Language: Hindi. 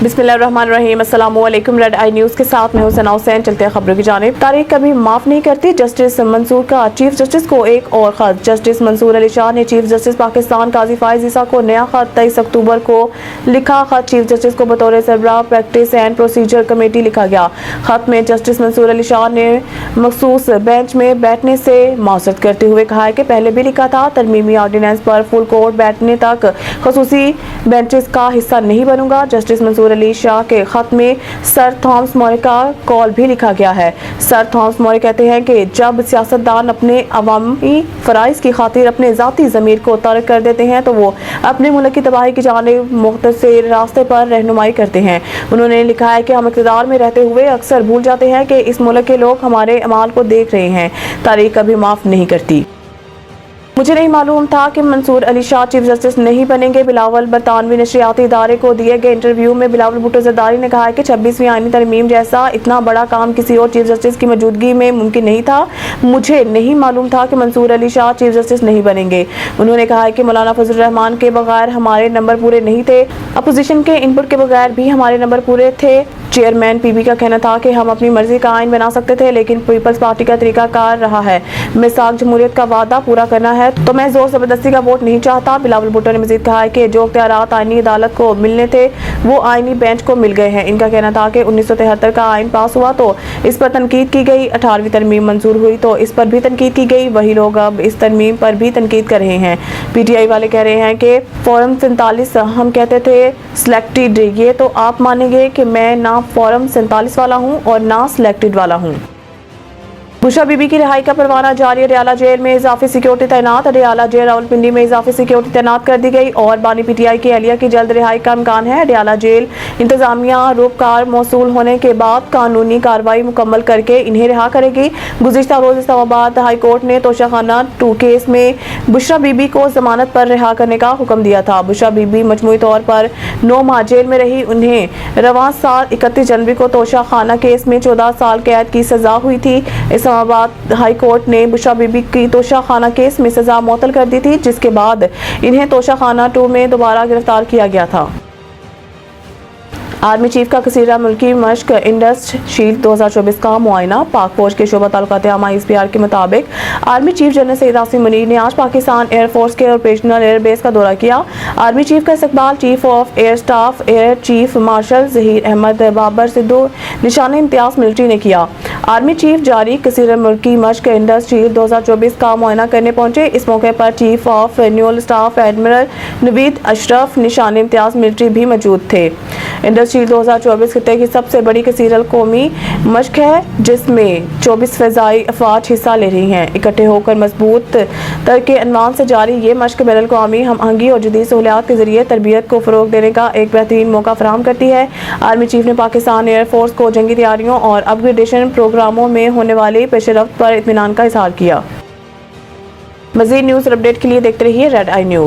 बिस्मिल्लाहिर्रहमानिर्रहीम। अस्सलामु अलैकुम। रेड आई न्यूज़ के साथ मैं हूं सना हुसैन। चलते हैं खबरों की जानिब। तारीख कभी माफ नहीं करती। जस्टिस मंसूर का चीफ जस्टिस को एक और खत। जस्टिस मंसूर अली शाह ने चीफ जस्टिस पाकिस्तान काजी फाइज ईसा को नया खत 23 अक्टूबर को लिखा। खत चीफ जस्टिस को बतौर सरबराह प्रैक्टिस एंड प्रोसीजर कमेटी लिखा गया। खत में जस्टिस मंसूर अली शाह ने मखसूस बेंच में बैठने से माजरत करते हुए कहा है कि पहले भी लिखा था, तरमीमी ऑर्डिनेंस पर फुल कोर्ट बैठने तक खसूसी बेंचेस का हिस्सा नहीं बनूंगा। जस्टिस मंसूर अली शाह के खत में सर थॉमस मॉरे का कॉल भी लिखा गया है। सर थॉमस मॉरे कहते हैं कि जब सियासतदान अपने अवामी फराइज की खातिर अपने जाती ज़मीर को तर्क कर देते हैं तो वो अपने मुल्क की तबाही की जानिब मुख्तसर रास्ते पर रहनुमाई करते हैं। उन्होंने लिखा है कि हम इक़्तिदार में रहते हुए अक्सर भूल जाते हैं कि इस मुल्क के लोग हमारे अमाल को देख रहे हैं। तारीख कभी माफ़ नहीं करती। मुझे नहीं मालूम था कि मंसूर अली शाह चीफ जस्टिस नहीं बनेंगे। बिलावल बरतानवी नशरियाती इदारे को दिए गए इंटरव्यू में बिलावल भुट्टो जरदारी ने कहा है कि 26वीं आईनी तरमीम जैसा इतना बड़ा काम किसी और चीफ जस्टिस की मौजूदगी में मुमकिन नहीं था। मुझे नहीं मालूम था कि मंसूर अली शाह चीफ जस्टिस नहीं बनेंगे। उन्होंने कहा है कि मौलाना फजल रहमान के बगैर हमारे नंबर पूरे नहीं थे। अपोजिशन के इनपुट के बगैर भी हमारे नंबर पूरे थे। चेयरमैन पीबी का कहना था कि हम अपनी मर्जी का आइन बना सकते थे, लेकिन पीपल्स पार्टी का तरीकाकार रहा है मिसाक जमहूरियत का वादा पूरा करना है, तो मैं जोर जबरदस्ती का वोट नहीं चाहता। बिलावल भुट्टो ने मजीद कहा है कि जो इख्तियारात आईनी अदालत को मिलने थे वो आईनी बेंच को मिल गए हैं। इनका कहना था कि 1973 का आइन पास हुआ तो इस पर तनकीद की गई, 18वीं तरमीम मंजूर हुई तो इस पर भी तनकीद की गई। वही लोग अब इस तरमीम पर भी तनकीद कर रहे हैं। PTI वाले कह रहे हैं कि फॉर्म 47 हम कहते थे सिलेक्टेड। ये तो आप मानेंगे कि मैं ना फॉर्म 47 वाला हूँ और ना सिलेक्टेड वाला हूँ। बुशरा बीबी की रिहाई का परवाना जारी। अडियाला जेल में इजाफी सिक्योरिटी तैनात। अडियाला जेल रावलपिंडी में इजाफी सिक्योरिटी तैनात कर दी गई और बानी PTI की अहलिया की जल्द रिहाई का इम्कान है। अडियाला जेल इंतजामिया रूपकार मौसूल होने के बाद कानूनी कार्रवाई मुकम्मल करके इन्हें रिहा करेगी। गुज़िश्ता रोज इस्लामाबाद हाई कोर्ट ने तोशाखाना 2 केस में बुशरा बीबी को जमानत पर रिहा करने का हुक्म दिया था। बुशरा बीबी मजमूई तौर पर 9 माह जेल में रही। उन्हें रवां साल 31 जनवरी को तोशाखाना केस में 14 साल कैद की सजा हुई थी। इस्लामाबाद हाई कोर्ट ने बुशरा बीबी की तोशाखाना केस में सजा मुअत्तल कर दी थी, जिसके बाद इन्हें तोशाखाना 2 में दोबारा गिरफ्तार किया गया था। आर्मी चीफ का कसीरा मुल्की मश्क इंडस शील्ड 2024 का मुआयना। पाक फौज के शोबा ताल्लुकात आमा ISPR के मुताबिक army chief general Syed Asim Munir ने आज पाकिस्तान एयरफोर्स के ऑपरेशनल एयरबेस का दौरा किया। आर्मी चीफ का इस्तकबाल chief of air staff air chief marshal Zaheer Ahmed Babar Sidhu निशान इम्तियाज मिलिट्री ने किया। आर्मी चीफ जारी कसीरा मुल्की मश्क इंडस शील्ड 2024 का मुआयना करने पहुंचे। इस मौके पर chief of न्यूल staff admiral Naveed Ashraf निशान इम्तियाज मिलिट्री भी मौजूद थे। इंडस शील्ड 2024 खित्ते की सबसे बड़ी कसीरल कौमी मश्क है, जिसमें 24 फ़िज़ाई अफवाज हिस्सा ले रही हैं। इकट्ठे होकर मजबूत तरके अनवान से जारी ये मश्क बैनुल अक़वामी हम आहंगी और जदीद सहूलियात के जरिए तरबियत को फ़रोग़ देने का एक बेहतरीन मौका फराहम करती है। आर्मी चीफ ने पाकिस्तान एयरफोर्स को जंगी तैयारियों और अपग्रेडेशन प्रोग्रामों में होने वाली पेशरफ्त पर इत्मीनान का इज़हार किया। मज़ीद न्यूज़ और अपडेट के लिए देखते रहिए रेड आई न्यूज़।